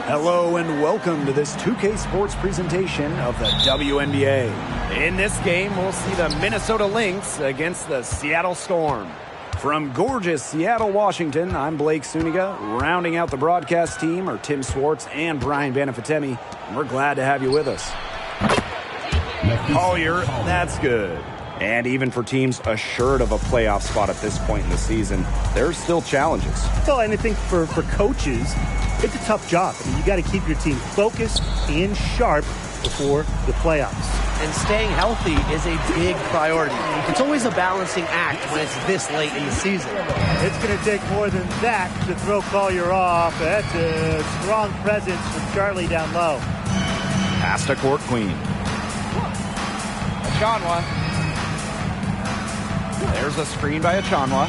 Hello and welcome to this 2K Sports presentation of the WNBA. In this game, we'll see the Minnesota Lynx against the Seattle Storm. From gorgeous Seattle, Washington, I'm Blake Suniga. Rounding out the broadcast team are Tim Swartz and Brian Banafitemi. And we're glad to have you with us. Collier, that's good. And even for teams assured of a playoff spot at this point in the season, there's still challenges. Well, and I think for coaches, it's a tough job. I mean, you got to keep your team focused and sharp before the playoffs. And staying healthy is a big priority. It's always a balancing act when it's this late in the season. It's going to take more than that to throw Collier off. That's a strong presence from Charlie down low. Pass to Court Queen. Achanwa. There's a screen by Achanwa.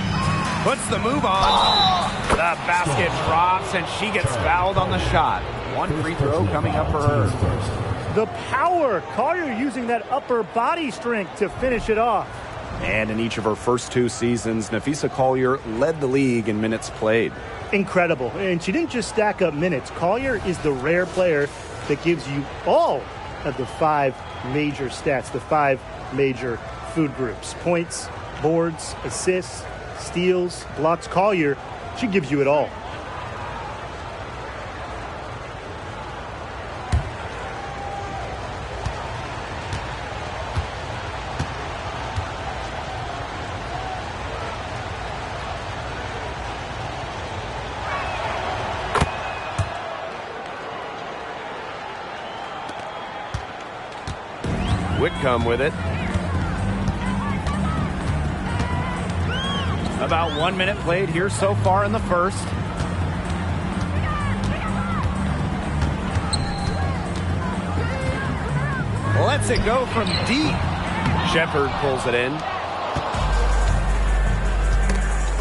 Puts the move on. The basket drops, and she gets fouled on the shot. One free throw coming up for her. The power. Collier using that upper body strength to finish it off. And in each of her first two seasons, Napheesa Collier led the league in minutes played. Incredible. And she didn't just stack up minutes. Collier is the rare player that gives you all of the five major stats, the five major food groups. Points, boards, assists, steals, blocks. Collier, she gives you it all. Whitcomb with it. About 1 minute played here so far in the first. Lets it go from deep. Shepard pulls it in.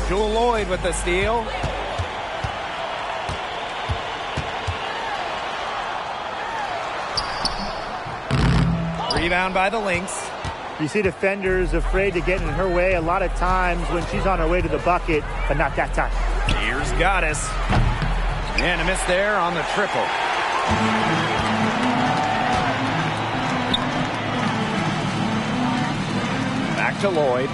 Jewel Lloyd with the steal. Rebound by the Lynx. You see defenders afraid to get in her way a lot of times when she's on her way to the bucket, but not that time. Here's Goddess. And a miss there on the triple. Back to Lloyd.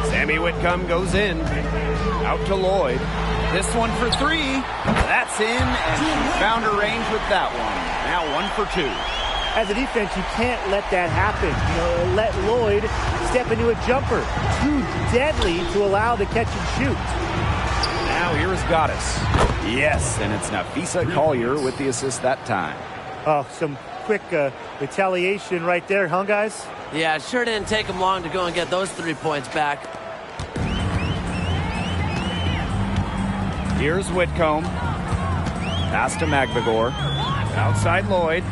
Sammy Whitcomb goes in. Out to Lloyd. This one for three. That's in, and she found her range with that one. Now 1 for 2. As a defense, you can't let that happen. You know, let Lloyd step into a jumper. Too deadly to allow the catch and shoot. Now here's Goddess. Yes, and it's Napheesa Collier with the assist that time. Oh, some quick retaliation right there, huh, guys? Yeah, it sure didn't take them long to go and get those 3 points back. Here's Whitcomb. Pass to Magbagor. Outside Lloyd.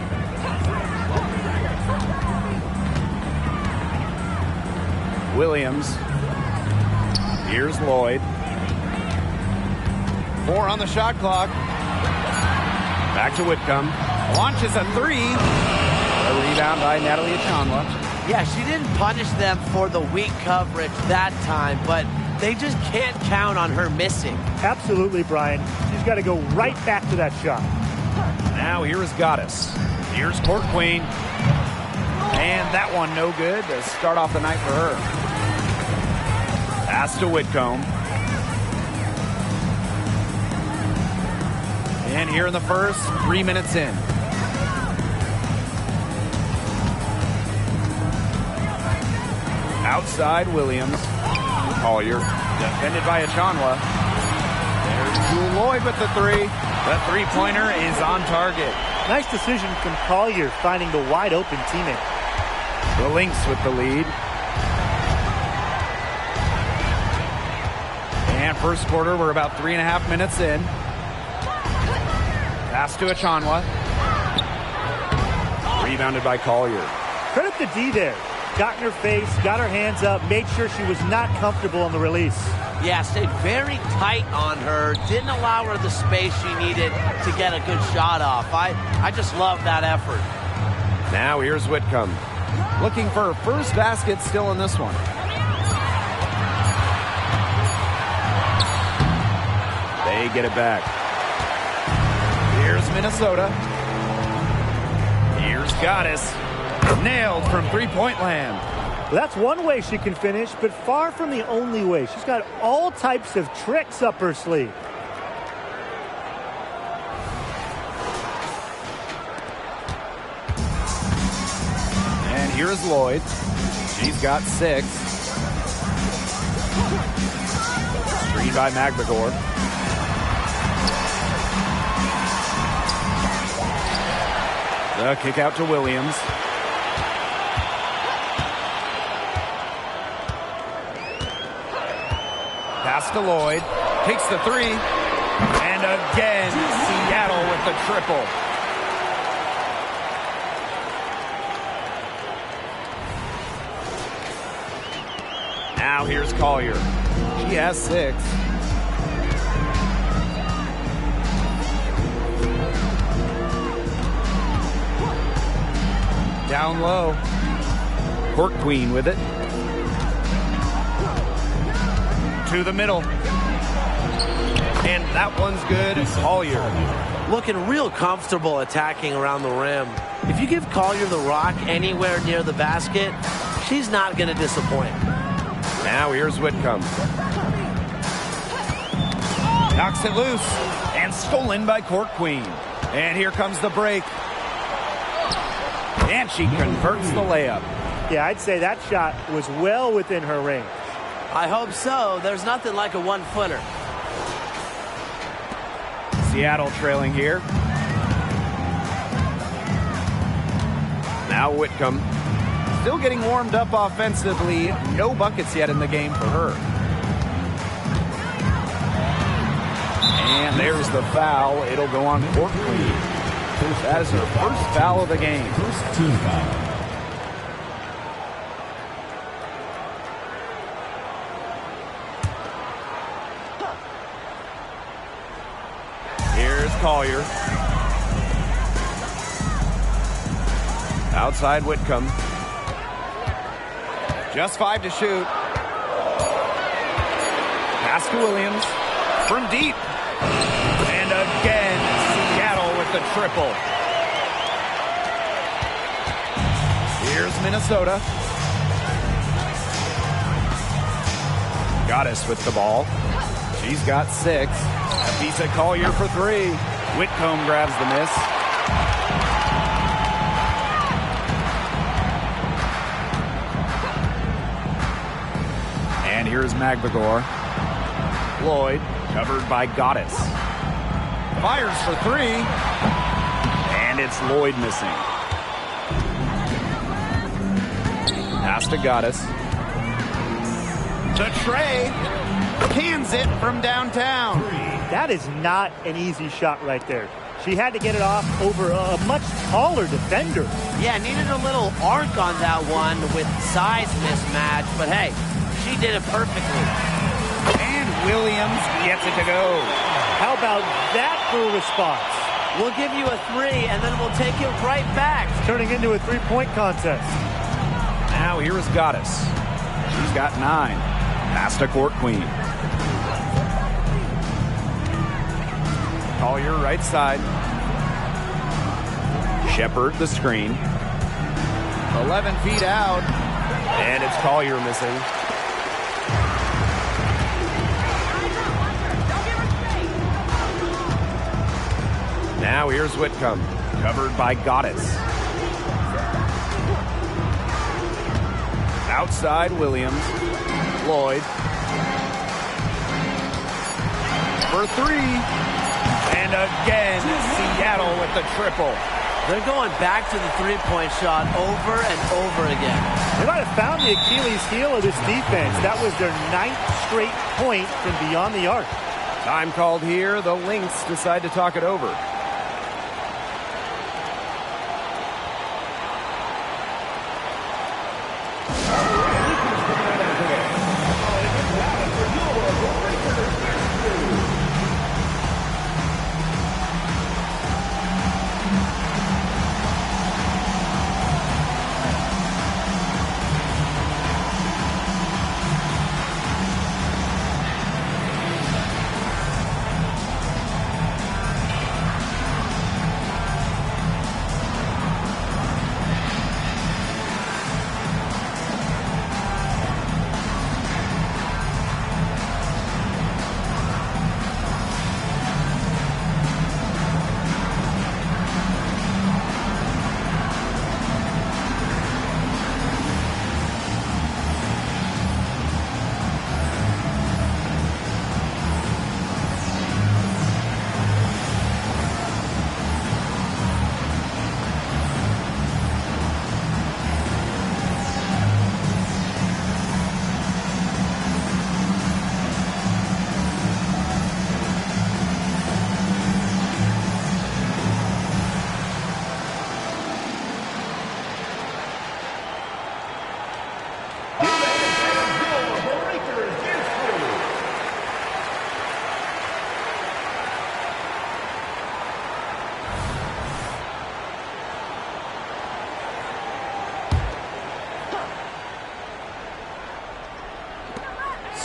Williams. Here's Lloyd. 4 on the shot clock. Back to Whitcomb. Launches a 3. A rebound by Natalie Achanwa. Yeah, she didn't punish them for the weak coverage that time, but they just can't count on her missing. Absolutely, Brian. She's got to go right back to that shot. Now here's Goddess. Here's Court Queen. And that one no good to start off the night for her. Pass to Whitcomb. And here in the first, 3 minutes in. Outside Williams. Collier defended by Achanwa. There's Jewel Lloyd with the 3. The three-pointer is on target. Nice decision from Collier finding the wide-open teammate. The Lynx with the lead. And first quarter, we're about 3.5 minutes in. Pass to Achanwa. Rebounded by Collier. Credit the D there. Got in her face, got her hands up, made sure she was not comfortable on the release. Yeah, stayed very tight on her. Didn't allow her the space she needed to get a good shot off. I just love that effort. Now here's Whitcomb. Looking for her first basket still in this one. They get it back. Here's Minnesota. Here's Goddess. Nailed from three-point land. Well, that's one way she can finish, but far from the only way. She's got all types of tricks up her sleeve. And here's Lloyd. She's got 6. Screen by Magbagor. The kick out to Williams. Pass to Lloyd. Takes the 3. And again, Seattle with the triple. Now here's Collier. She has 6. Down low. Court Queen with it. To the middle. And that one's good. Collier. Looking real comfortable attacking around the rim. If you give Collier the rock anywhere near the basket, she's not going to disappoint. Now here's Whitcomb. Knocks it loose. And stolen by Court Queen. And here comes the break. And she converts the layup. Yeah, I'd say that shot was well within her range. I hope so. There's nothing like a one-footer. Seattle trailing here. Now Whitcomb. Still getting warmed up offensively. No buckets yet in the game for her. And there's the foul. It'll go on Court Queen. That is her first foul of the game. First team foul. Here's Collier. Outside Whitcomb. Just 5 to shoot. Pass to Williams. From deep. And again, Seattle with the triple. Here's Minnesota. Goddess with the ball. She's got 6. A piece of Collier for 3. Whitcomb grabs the miss. And here's Magbagor. Lloyd, covered by Goddess. Fires for 3. And it's Lloyd missing. Pass to Goddess. To Trey. Cans it from downtown. That is not an easy shot right there. She had to get it off over a much taller defender. Yeah, needed a little arc on that one with size mismatch, but hey, she did it perfectly. And Williams gets it to go. How about that for a response? We'll give you a 3, and then we'll take it right back. It's turning into a three-point contest. Now here is Goddess. She's got 9. Pass to Court Queen. Collier right side. Shepard the screen. 11 feet out. And it's Collier missing. Now here's Whitcomb. Covered by Goddess. Outside Williams. Lloyd. For 3. And again, Seattle with the triple. They're going back to the three-point shot over and over again. They might have found the Achilles heel of this defense. That was their 9th straight point from beyond the arc. Time called here. The Lynx decide to talk it over.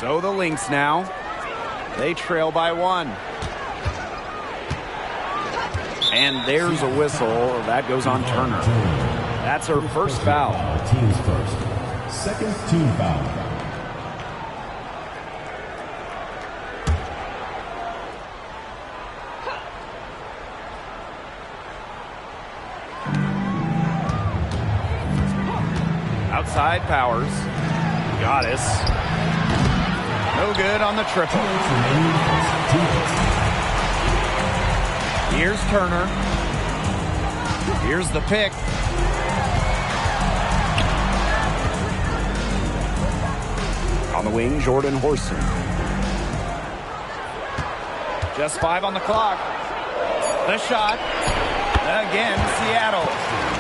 So the Lynx now. They trail by 1. And there's a whistle. That goes on Turner. That's her first foul. Team's first. Second team foul. Outside Powers. Goddess. No good on the triple. Here's Turner. Here's the pick. On the wing, Jordan Horson. Just 5 on the clock. The shot. Again, Seattle.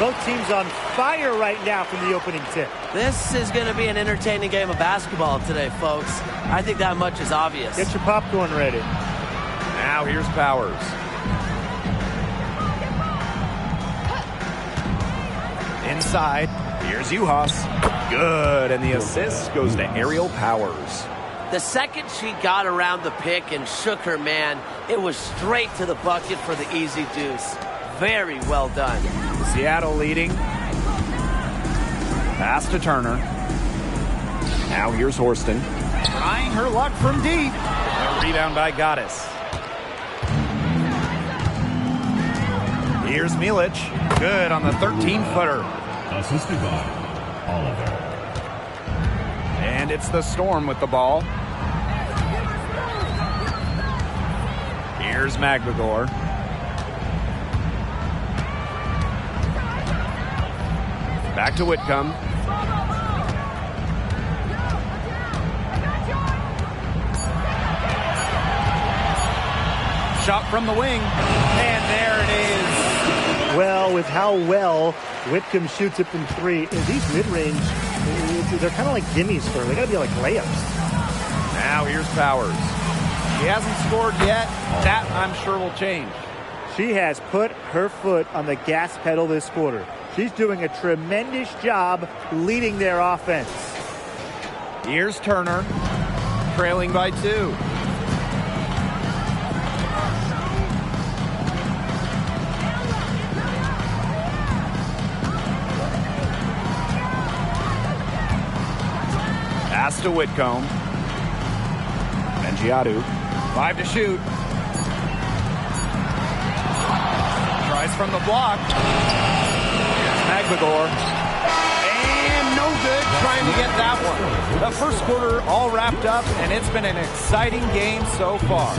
Both teams on fire right now from the opening tip. This is going to be an entertaining game of basketball today, folks. I think that much is obvious. Get your popcorn ready. Now here's Powers. Inside, here's Uhas. Good, and the assist goes to Aerial Powers. The second she got around the pick and shook her man, it was straight to the bucket for the easy deuce. Very well done. Seattle leading. Pass to Turner. Now here's Horston. Trying her luck from deep. A rebound by Goddess. Here's Milic. Good on the 13-footer. Assisted by Oliver. And it's the Storm with the ball. Here's Magbagor. Back to Whitcomb. Shot from the wing. And there it is. Well, with how well Whitcomb shoots it from 3, these mid-range, they're kind of like gimmies for her. They got to be like layups. Now here's Powers. She hasn't scored yet. That, I'm sure, will change. She has put her foot on the gas pedal this quarter. She's doing a tremendous job leading their offense. Here's Turner, trailing by 2. Pass to Whitcomb. Mengiadu, 5 to shoot. Tries from the block. Magbagor. And no good trying to get that one. The first quarter all wrapped up, and it's been an exciting game so far.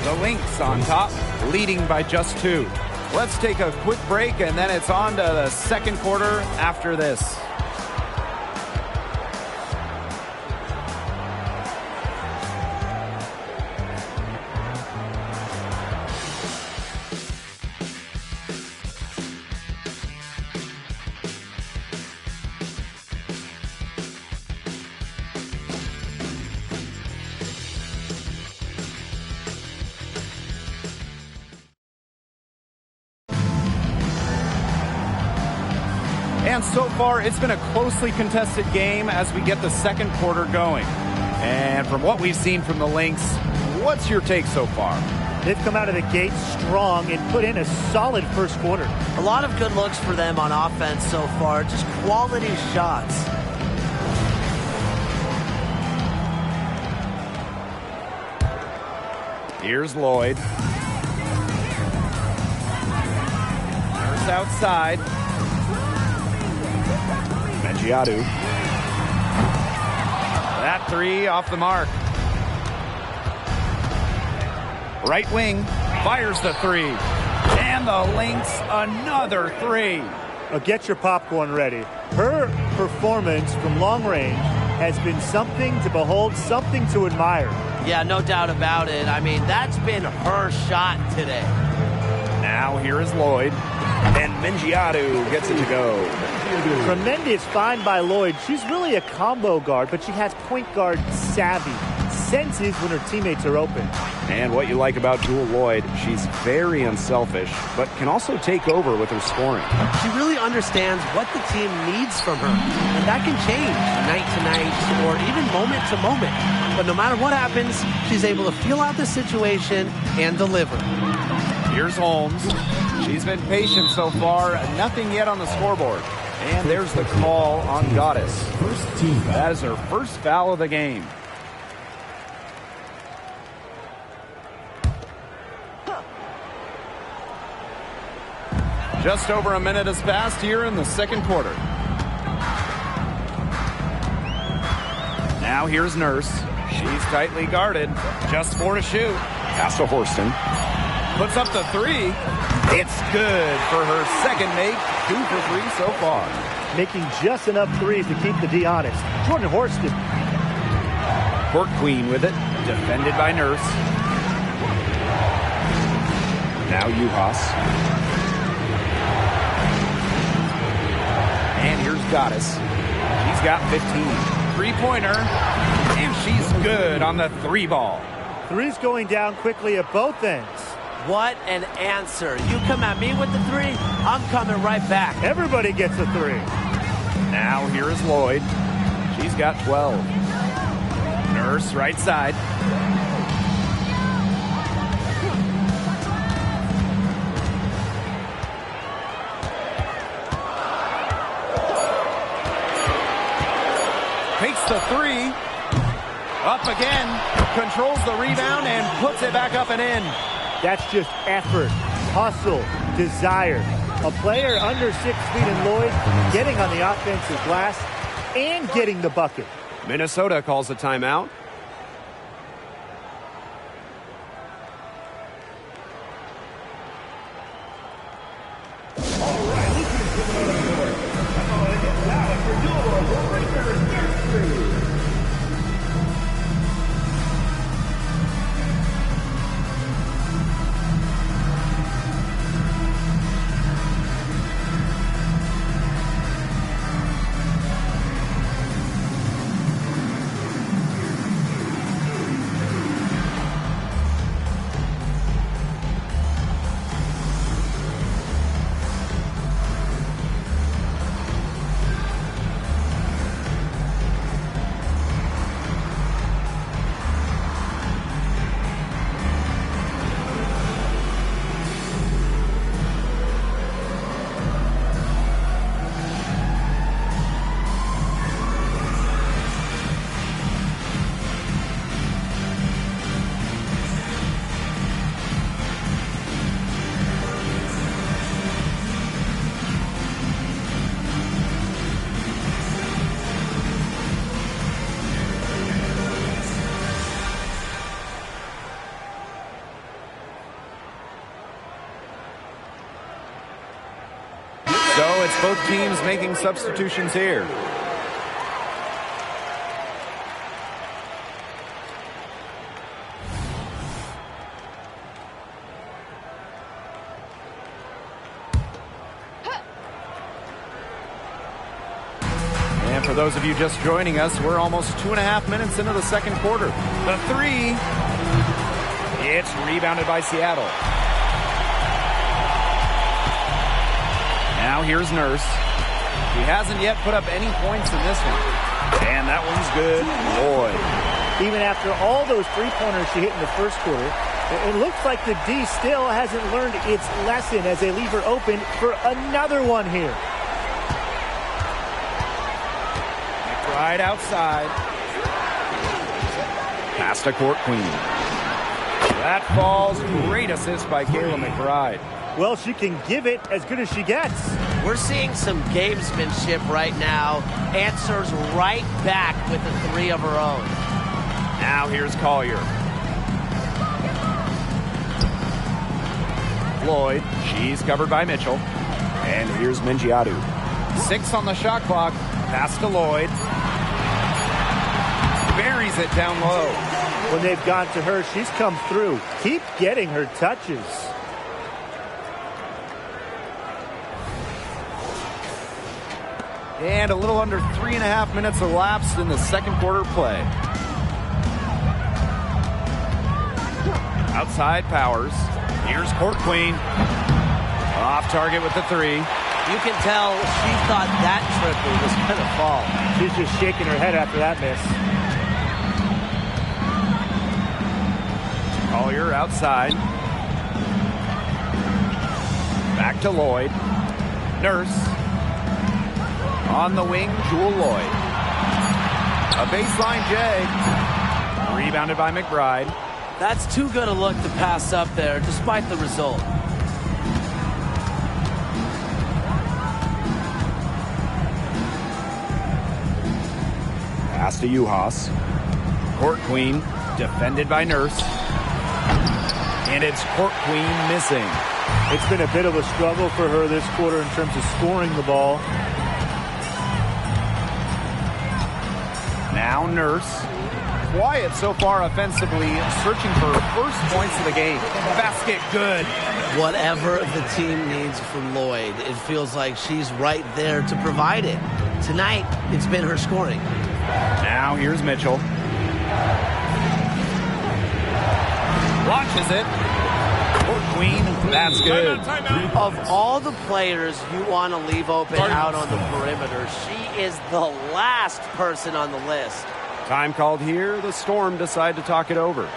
The Lynx on top, leading by just 2. Let's take a quick break, and then it's on to the second quarter after this. And so far, it's been a closely contested game as we get the second quarter going. And from what we've seen from the Lynx, what's your take so far? They've come out of the gate strong and put in a solid first quarter. A lot of good looks for them on offense so far. Just quality shots. Here's Lloyd. Nurse outside. Mengiadu. That 3 off the mark. Right wing fires the 3. And the Lynx another 3. Get your popcorn ready. Her performance from long range has been something to behold, something to admire. Yeah, no doubt about it. I mean, that's been her shot today. Now here is Lloyd. And Mengiadu gets it to go. Tremendous find by Lloyd. She's really a combo guard, but she has point guard savvy, senses when her teammates are open. And what you like about Jewel Lloyd, she's very unselfish, but can also take over with her scoring. She really understands what the team needs from her, and that can change night to night or even moment to moment. But no matter what happens, she's able to feel out the situation and deliver. Here's Holmes. She's been patient so far. Nothing yet on the scoreboard. And there's the call on Goddess. That is her first foul of the game. Just over a minute has passed here in the second quarter. Now here's Nurse. She's tightly guarded. Just 4 to shoot. Pass to Horston. Puts up the 3. It's good for her second make. 2 for 3 so far. Making just enough threes to keep the D honest. Jordan Horston. Court Queen with it. Defended by Nurse. Now Uhas. And here's Goddess. She's got 15. Three-pointer. And she's good on the 3 ball. Threes going down quickly at both ends. What an answer. You come at me with the 3, I'm coming right back. Everybody gets a 3. Now here is Lloyd. She's got 12. Nurse right side. Takes the 3. Up again. Controls the rebound and puts it back up and in. That's just effort, hustle, desire. A player under 6 feet in Lloyd getting on the offensive glass and getting the bucket. Minnesota calls a timeout. So it's both teams making substitutions here. And for those of you just joining us, we're almost 2.5 minutes into the second quarter. The 3, it's rebounded by Seattle. Now here's Nurse. He hasn't yet put up any points in this one. And that one's good. Lloyd. Even after all those three-pointers she hit in the first quarter, it looks like the D still hasn't learned its lesson as they leave her open for another one here. Right outside. Pass to Court Queen. That falls. Great assist by Kayla McBride. Well, she can give it as good as she gets. We're seeing some gamesmanship right now. Answers right back with a 3 of her own. Now here's Collier. Lloyd. She's covered by Mitchell. And here's Mengiadu. 6 on the shot clock. Pass to Lloyd. Buries it down low. When they've gone to her, she's come through. Keep getting her touches. And a little under 3.5 minutes elapsed in the second quarter play. Outside Powers. Here's Court Queen. Off target with the three. You can tell she thought that triple was going to fall. She's just shaking her head after that miss. Collier outside. Back to Lloyd. Nurse. On the wing, Jewel Lloyd. A baseline J. Rebounded by McBride. That's too good a look to pass up there, despite the result. Pass to Uhas. Court Queen, defended by Nurse. And it's Court Queen missing. It's been a bit of a struggle for her this quarter in terms of scoring the ball. Now Nurse. Quiet so far offensively, searching for first points of the game. Basket good. Whatever the team needs from Lloyd, it feels like she's right there to provide it. Tonight, it's been her scoring. Now here's Mitchell. Launches it. Court Queen, that's good. Of all the players you want to leave open out on the perimeter, she is the last person on the list. Time called here. The Storm decide to talk it over.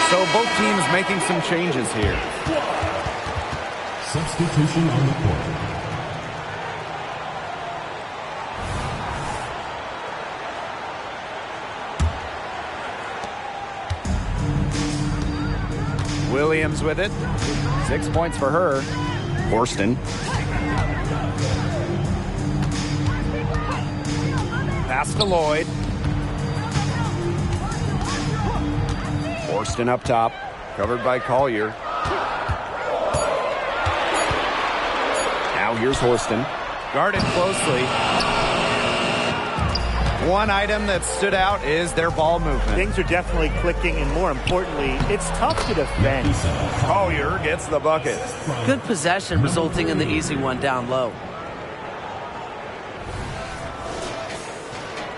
So both teams making some changes here. Substitution on the court. Williams with it. 6 points for her. Horston. Pass to Lloyd. Horston up top, covered by Collier. Now here's Horston, guarded closely. One item that stood out is their ball movement. Things are definitely clicking, and more importantly, it's tough to defend. Collier gets the bucket. Good possession, resulting in the easy one down low.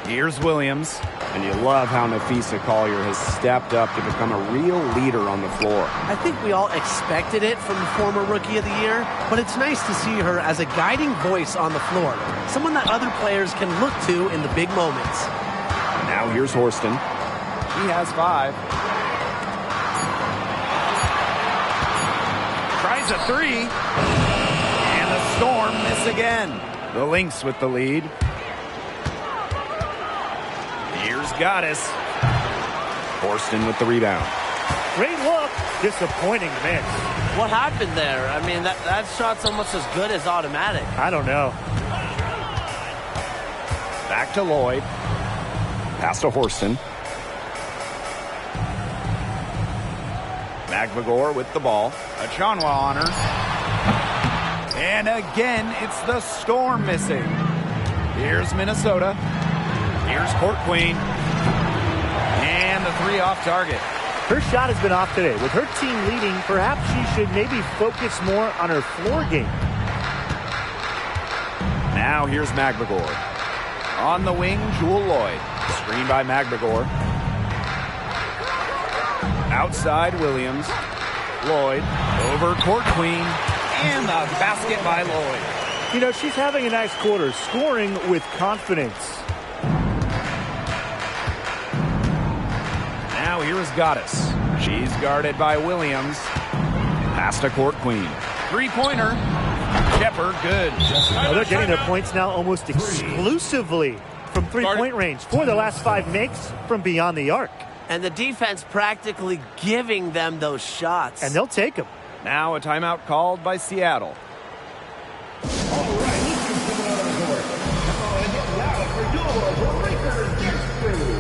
Here's Williams. And you love how Nafisa Collier has stepped up to become a real leader on the floor. I think we all expected it from the former Rookie of the Year, but it's nice to see her as a guiding voice on the floor. Someone that other players can look to in the big moments. Now here's Horston. He has 5. Tries a 3. And the Storm miss again. The Lynx with the lead. Here's Goddess. Horston with the rebound. Great look. Disappointing miss. What happened there? I mean, that shot's almost as good as automatic. I don't know. Back to Lloyd. Pass to Horston. McVigor with the ball. Achanwa on her. And again, it's the Storm missing. Here's Minnesota. Here's Court Queen. And the 3 off target. Her shot has been off today. With her team leading, perhaps she should maybe focus more on her floor game. Now here's McVigor. On the wing, Jewel Lloyd. Screen by McGregor. Outside Williams. Lloyd over court queen. And the basket by Lloyd. You know, she's having a nice quarter, scoring with confidence. Now here's Goddess. She's guarded by Williams. Pass to court queen. Three-pointer. Shepard, good. Now they're getting their points now almost exclusively from three-point range. 4 of the last 5 makes from beyond the arc. And the defense practically giving them those shots. And they'll take them. Now a timeout called by Seattle. All right, Houston's coming out on the court. Come on and get loud for your Breakers Dance Crew.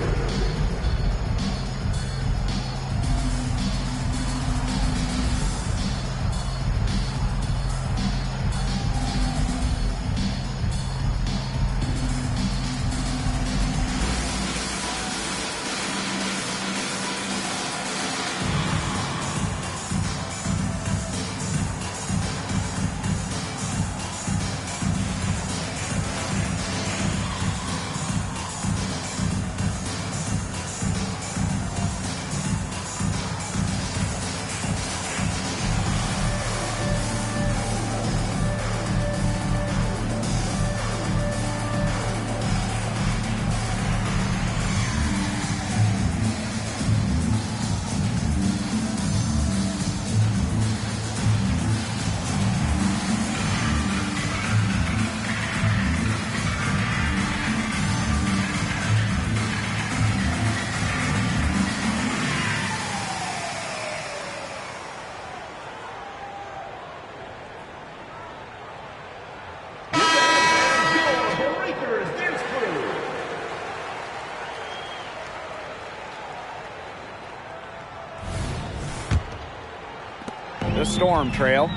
The Storm trail.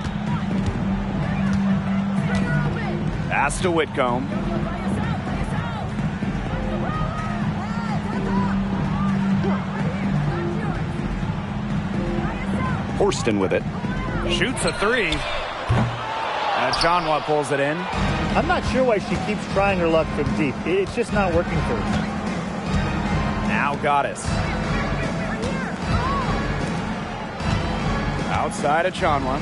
Pass to Whitcomb. Horston with it. Shoots a three. And Chanwa pulls it in. I'm not sure why she keeps trying her luck from deep. It's just not working for her. Now Goddess. Outside of Chanwa.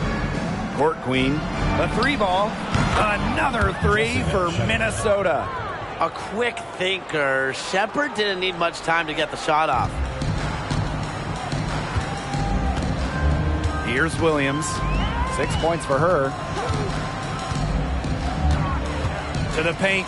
Court queen. The three ball. Another three for Minnesota. A quick thinker. Shepard didn't need much time to get the shot off. Here's Williams. 6 points for her. To the paint.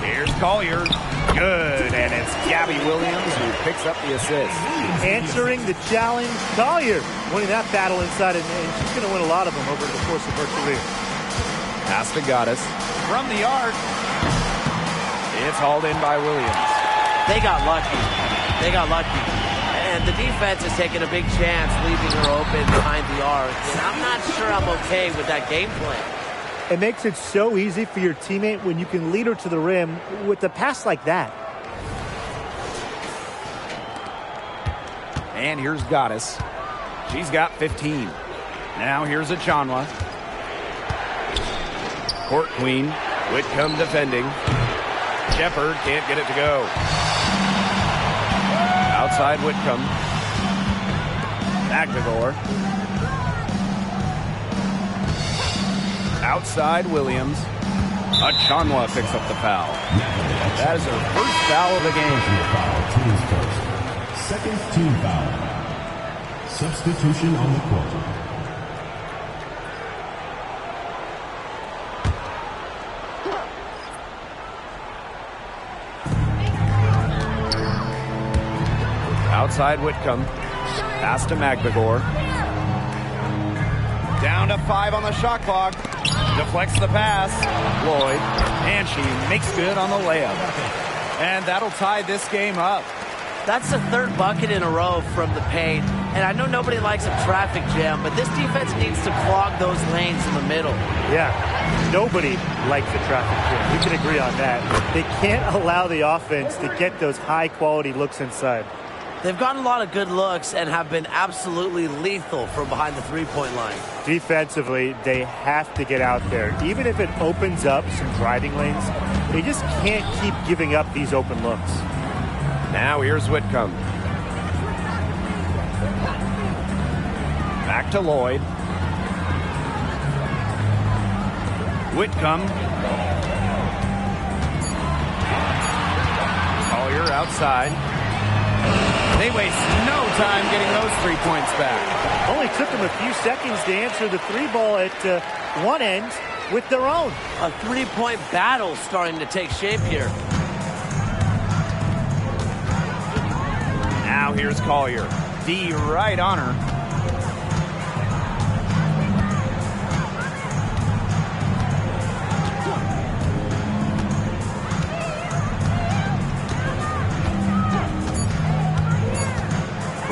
Here's Collier. Good, and it's Gabby Williams who picks up the assist. Answering the challenge, Collier winning that battle inside, and she's going to win a lot of them over the course of her career. Pass to Goddess. From the arc. It's hauled in by Williams. They got lucky. They got lucky. And the defense is taking a big chance leaving her open behind the arc. And I'm not sure I'm okay with that game plan. It makes it so easy for your teammate when you can lead her to the rim with a pass like that. And here's Goddess. She's got 15. Now here's a Chanwa. Court queen. Whitcomb defending. Shepard can't get it to go. Outside Whitcomb. McGregor. Outside Williams. Chanwa picks up the foul. That is her first foul of the game. Team's first. Second team foul. Substitution on the court. Outside Whitcomb. Pass to McGregor. Down to 5 on the shot clock. Deflects the pass. Lloyd. And she makes good on the layup. And that'll tie this game up. That's the third bucket in a row from the paint. And I know nobody likes a traffic jam, but this defense needs to clog those lanes in the middle. Yeah, nobody likes the traffic jam. We can agree on that. They can't allow the offense to get those high-quality looks inside. They've gotten a lot of good looks and have been absolutely lethal from behind the three-point line. Defensively, they have to get out there. Even if it opens up some driving lanes, They just can't keep giving up these open looks. Now here's Whitcomb. Back to Lloyd. Whitcomb. Collier outside. They waste no time getting those 3 points back. Only took them a few seconds to answer the three ball at one end with their own. A three-point battle starting to take shape here. Now here's Collier. D right on her.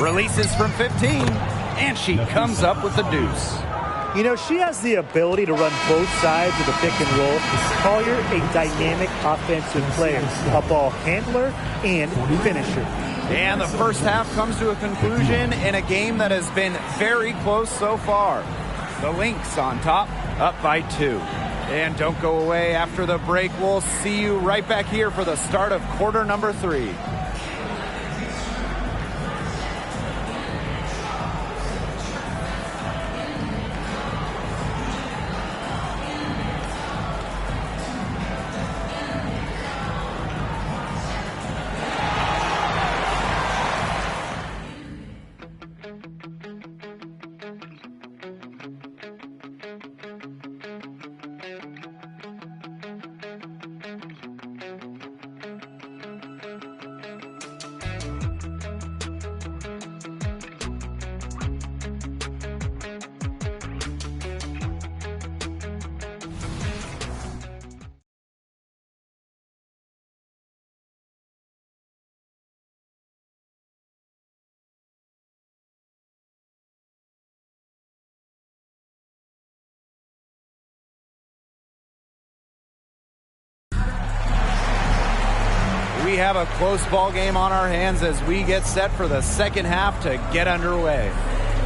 Releases from 15, and she comes up with the deuce. You know, she has the ability to run both sides of the pick and roll. Collier, a dynamic offensive player, a ball handler and finisher. And the first half comes to a conclusion in a game that has been very close so far. The Lynx on top, up by 2. And don't go away after the break. We'll see you right back here for the start of quarter number 3. We have a close ball game on our hands as we get set for the second half to get underway.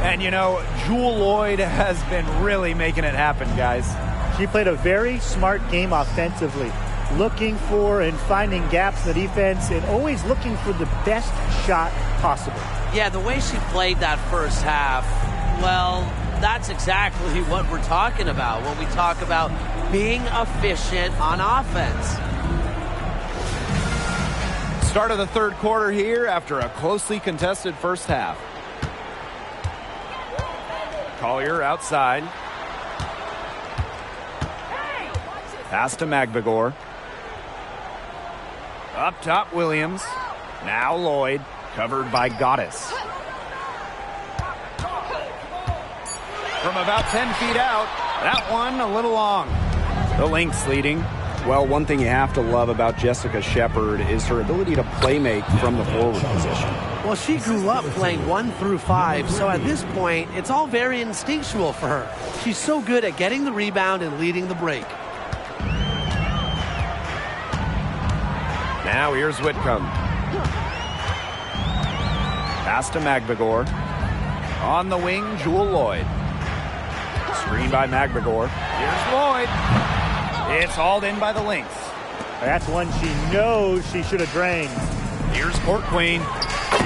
And you know, Jewel Lloyd has been really making it happen, guys. She played a very smart game offensively, looking for and finding gaps in the defense and always looking for the best shot possible. Yeah, the way she played that first half, well, that's exactly what we're talking about when we talk about being efficient on offense. Start of the third quarter here after a closely contested first half. Collier outside. Pass to Magbegor. Up top, Williams. Now Lloyd, covered by Goddess. From about 10 feet out, that one a little long. The Lynx leading. Well, one thing you have to love about Jessica Shepard is her ability to play make from the forward position. Well, she grew up playing 1 through 5, so at this point, it's all very instinctual for her. She's so good at getting the rebound and leading the break. Now here's Whitcomb. Pass to Magbegor. On the wing, Jewel Lloyd. Screen by Magbegor. Here's Lloyd. It's hauled in by the Lynx. That's one she knows she should have drained. Here's Court Queen.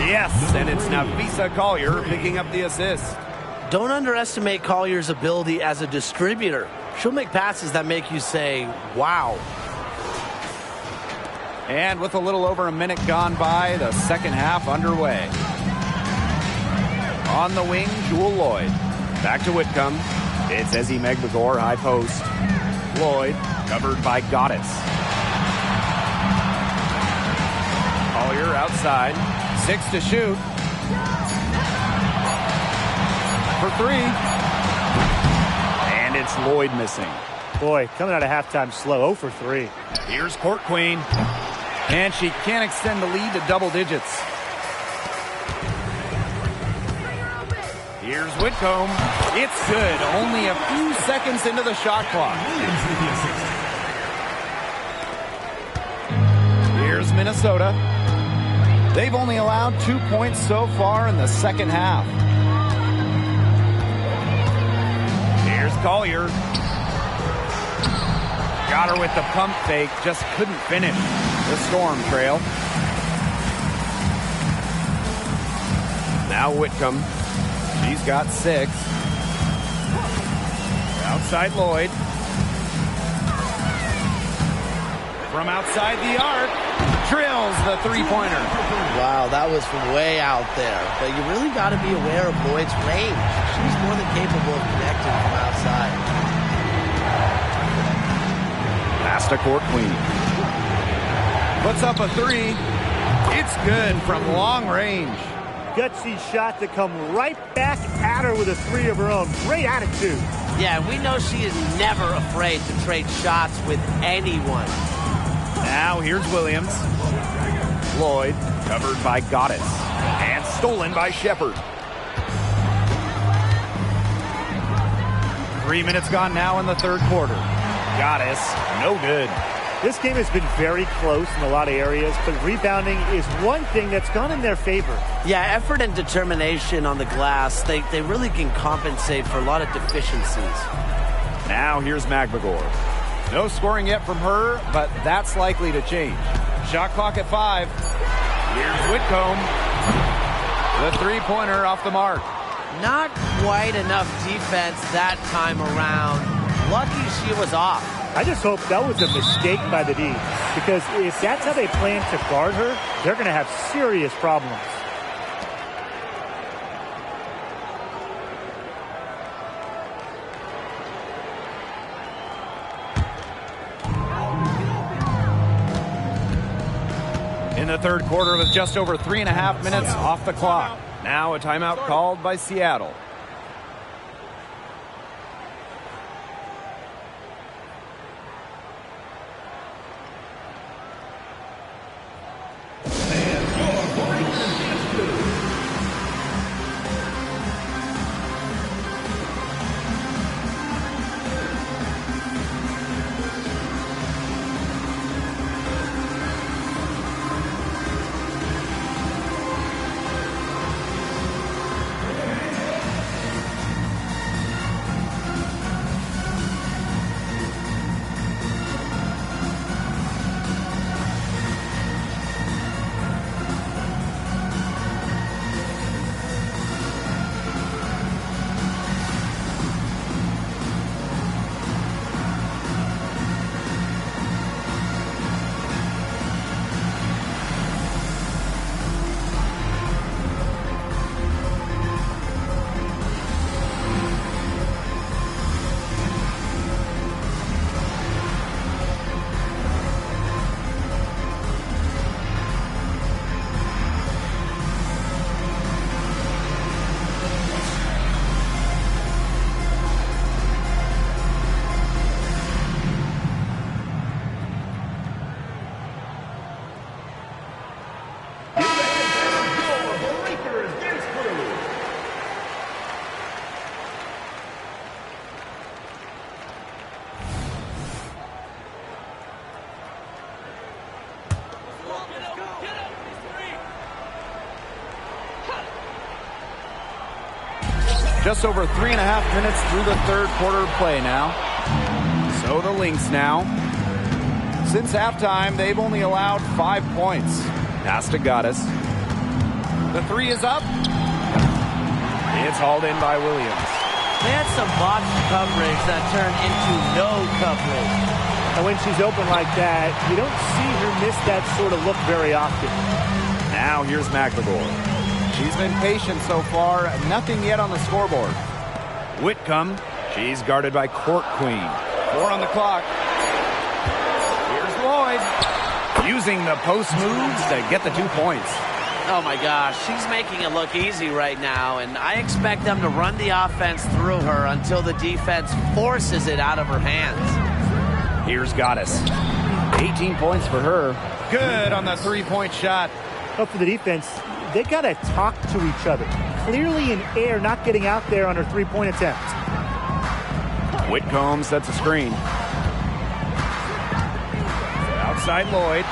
Yes, and it's Nafisa Collier picking up the assist. Don't underestimate Collier's ability as a distributor. She'll make passes that make you say, wow. And with a little over a minute gone by, the second half underway. On the wing, Jewel Lloyd. Back to Whitcomb. It's Ezzie Magbegor, high post. Lloyd, covered by Goddess. Collier outside. 6 to shoot. For 3. And it's Lloyd missing. Boy, coming out of halftime slow, 0 for 3. Here's Court Queen. And she can't extend the lead to double digits. Here's Whitcomb. It's good. Only a few seconds into the shot clock. Here's Minnesota. They've only allowed 2 points so far in the second half. Here's Collier. Got her with the pump fake, just couldn't finish. The Storm trail. Now Whitcomb. She's got 6. Outside Lloyd. From outside the arc, drills the three-pointer. Wow, that was from way out there. But you really got to be aware of Lloyd's range. She's more than capable of connecting from outside. Pass to Court Queen. Puts up a 3. It's good from long range. Gutsy shot to come right back at her with a 3 of her own. Great attitude. Yeah, we know she is never afraid to trade shots with anyone. Now here's Williams. Lloyd covered by Goddess. And stolen by Shepard. 3 minutes gone now in the third quarter. Goddess, no good. This game has been very close in a lot of areas, but rebounding is one thing that's gone in their favor. Yeah, effort and determination on the glass, they really can compensate for a lot of deficiencies. Now here's McMagor. No scoring yet from her, but that's likely to change. Shot clock at 5. Here's Whitcomb. The three-pointer off the mark. Not quite enough defense that time around. Lucky she was off. I just hope that was a mistake by the D, because if that's how they plan to guard her, they're going to have serious problems. In the third quarter with just over 3.5 minutes off the clock. Now a timeout called by Seattle. Just over 3.5 minutes through the third quarter of play now. So the Lynx now. Since halftime, they've only allowed 5 points. Pass to Goddess. The 3 is up. It's hauled in by Williams. They had some botched coverage that turned into no coverage. And when she's open like that, you don't see her miss that sort of look very often. Now here's McMagor. She's been patient so far. Nothing yet on the scoreboard. Whitcomb. She's guarded by Court Queen. 4 on the clock. Here's Lloyd. Using the post moves to get the 2 points. Oh my gosh, she's making it look easy right now, and I expect them to run the offense through her until the defense forces it out of her hands. Here's Goddess. 18 points for her. Good on the 3-point shot. But for the defense, they got to talk to each other. Clearly in air, not getting out there on her 3-point attempt. Whitcomb sets a screen. Outside Lloyd.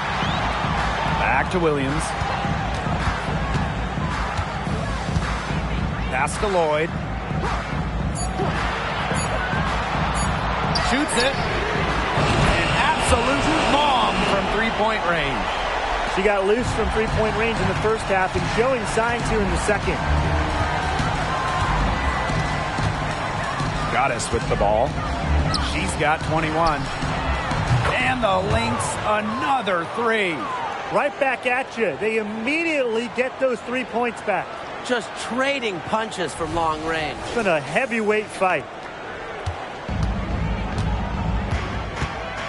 Back to Williams. Pass to Lloyd. Shoots it. And absolute bomb from three-point range. She got loose from three-point range in the first half and showing signs here in the second. Goddess with the ball. She's got 21. And the Lynx, another three. Right back at you. They immediately get those 3 points back. Just trading punches from long range. It's been a heavyweight fight.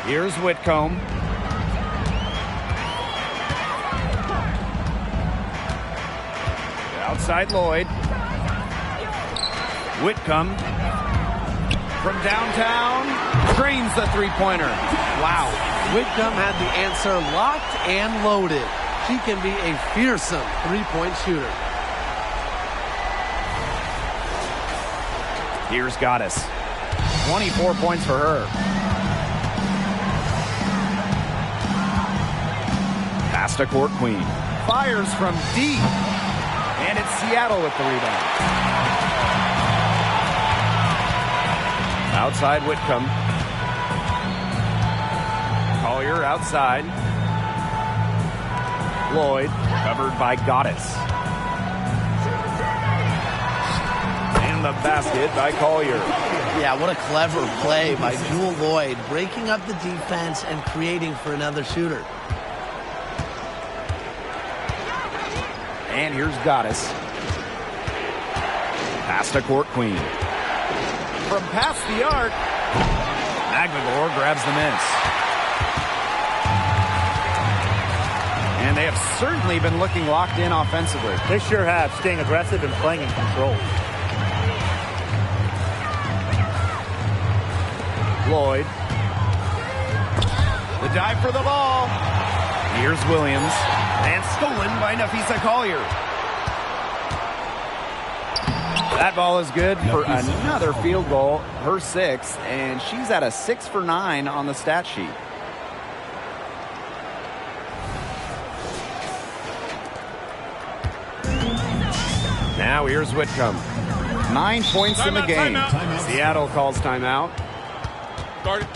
Here's Whitcomb. Outside Lloyd. Whitcomb from downtown drains the three-pointer. Wow. Whitcomb had the answer locked and loaded. She can be a fearsome three-point shooter. Here's Goddess. 24 points for her. Pass to Court Queen. Fires from deep. And it's Seattle with the rebound. Outside Whitcomb. Collier outside. Lloyd covered by Goddess. And the basket by Collier. Yeah, what a clever play by Jewel Lloyd, breaking up the defense and creating for another shooter. And here's Goddess. Pass to Court Queen. From past the arc, Magligore grabs the miss. And they have certainly been looking locked in offensively. They sure have, staying aggressive and playing in control. Lloyd. The dive for the ball. Here's Williams. And stolen by Nafisa Collier. That ball is good for another field goal, her sixth, and she's at a 6 for 9 on the stat sheet. Now here's Whitcomb. 9 points in the game. Timeout. Seattle calls timeout. Guard it.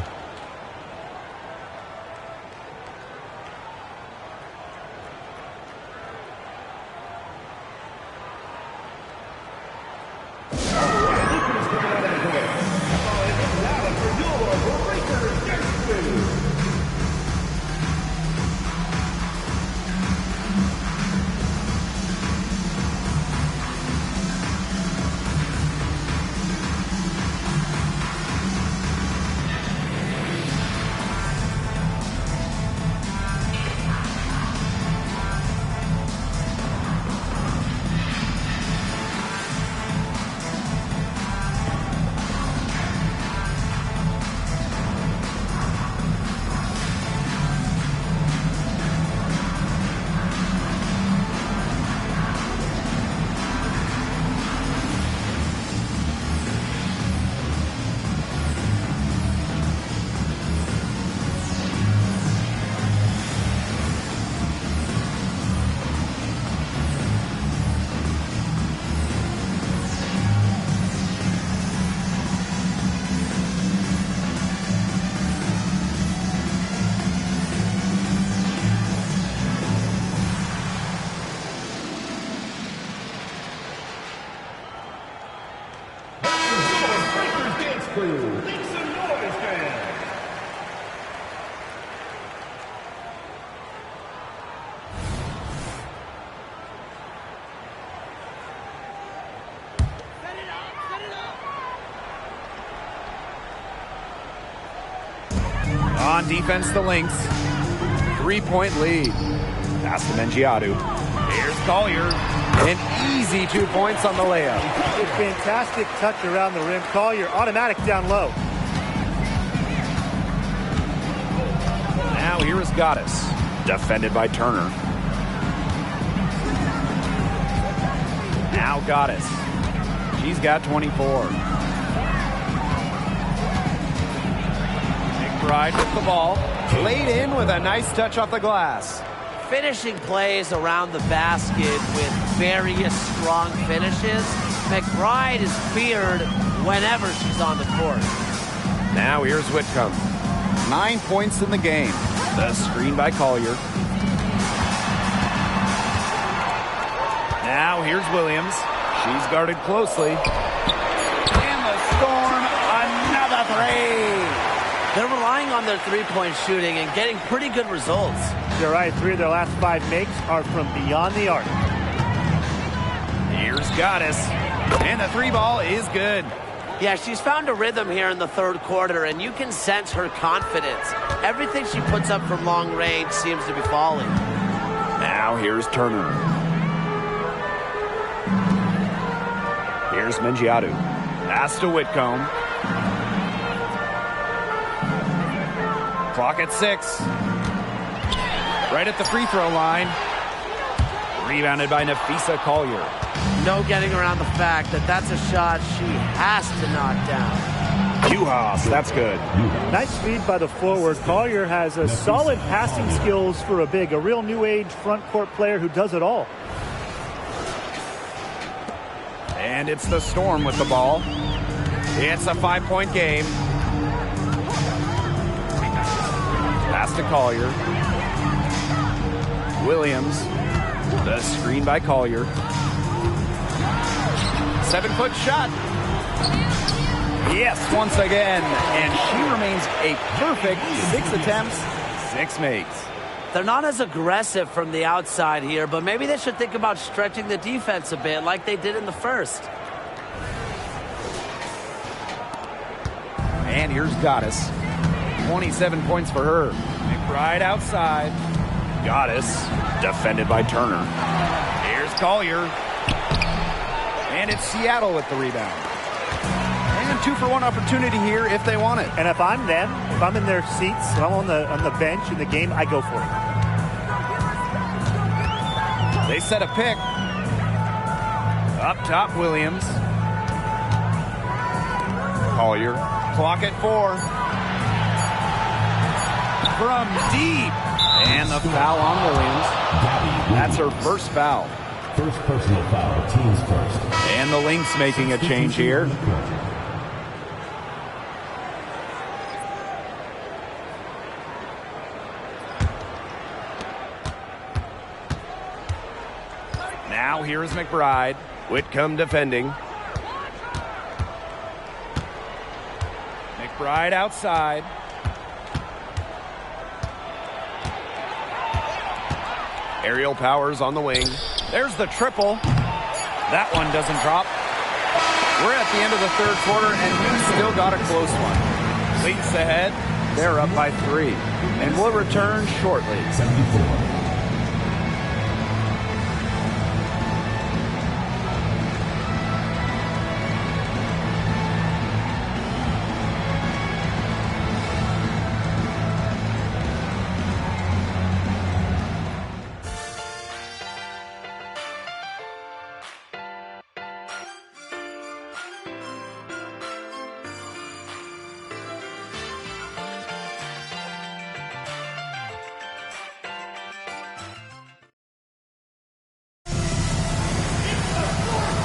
On defense, the Lynx. 3-point lead. Pass to Mengiadu. Here's Collier. An easy 2 points on the layup. A fantastic touch around the rim. Collier automatic down low. Now here is Goddess. Defended by Turner. Now Goddess. She's got 24. McBride with the ball. Laid in with a nice touch off the glass. Finishing plays around the basket with various strong finishes. McBride is feared whenever she's on the court. Now here's Whitcomb. 9 points in the game. The screen by Collier. Now here's Williams. She's guarded closely. And the Storm, another three. They're relying on their three-point shooting and getting pretty good results. You're right. 3 of their last 5 makes are from beyond the arc. Here's Goddess. And the 3 ball is good. Yeah, she's found a rhythm here in the third quarter, and you can sense her confidence. Everything she puts up from long range seems to be falling. Now here's Turner. Here's Mengiadu. Pass to Whitcomb. Clock at 6. Right at the free throw line. Rebounded by Nafisa Collier. No getting around the fact that that's a shot she has to knock down. Juhas, that's good. Nice speed by the forward. Collier has a solid passing skills for a big, a real new age front court player who does it all. And it's the Storm with the ball. It's a 5-point game. Pass to Collier. Williams. The screen by Collier. 7-foot shot. Yes, once again. And she remains a perfect 6 attempts, 6 makes. They're not as aggressive from the outside here, but maybe they should think about stretching the defense a bit like they did in the first. And here's Goddess. 27 points for her. McBride outside. Goddess defended by Turner. Here's Collier. And it's Seattle with the rebound. And 2-for-1 opportunity here if they want it. And if I'm them, if I'm in their seats, if I'm on the bench in the game, I go for it. They set a pick. Up top, Williams. Collier. Clock at 4. From deep. And the foul on Williams. That's her first foul. First personal foul, team's first. And the Lynx making a change here. Now here is McBride. Whitcomb defending. McBride outside. Aerial Powers on the wing. There's the triple. That one doesn't drop. We're at the end of the third quarter, and we've still got a close one. Lynx ahead. They're up by 3. And we'll return shortly. 74.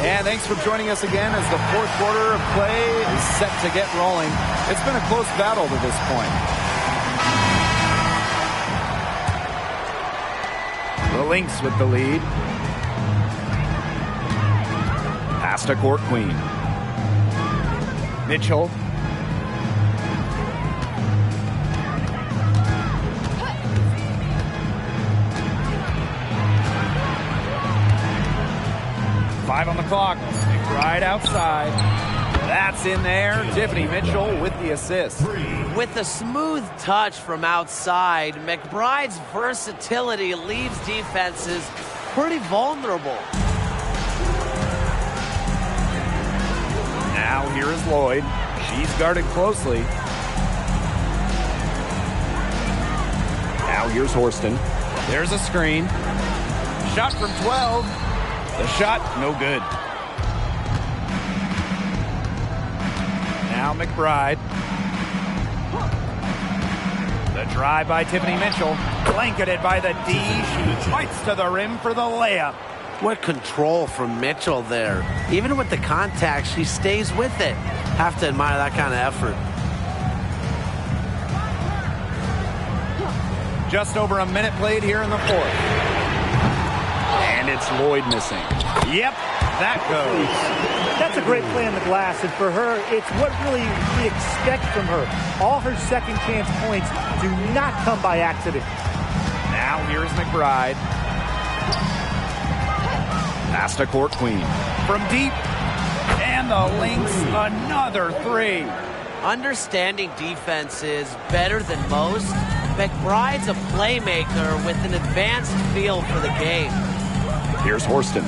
And thanks for joining us again as the fourth quarter of play is set to get rolling. It's been a close battle to this point. The Lynx with the lead. Pass to Court Queen. Mitchell. Five on the clock. McBride outside. That's in there. Tiffany Mitchell with the assist. With a smooth touch from outside, McBride's versatility leaves defenses pretty vulnerable. Now here is Lloyd. She's guarded closely. Now here's Horston. There's a screen. Shot from 12. The shot, no good. Now McBride. The drive by Tiffany Mitchell. Blanketed by the D. She fights to the rim for the layup. What control from Mitchell there. Even with the contact, she stays with it. Have to admire that kind of effort. Just over a minute played here in the fourth. And it's Lloyd missing. Yep, that goes. That's a great play on the glass, and for her, it's what really we expect from her. All her second chance points do not come by accident. Now here's McBride. Pass to Court Queen. From deep. And the Lynx, another three. Understanding defense is better than most. McBride's a playmaker with an advanced feel for the game. Here's Horston.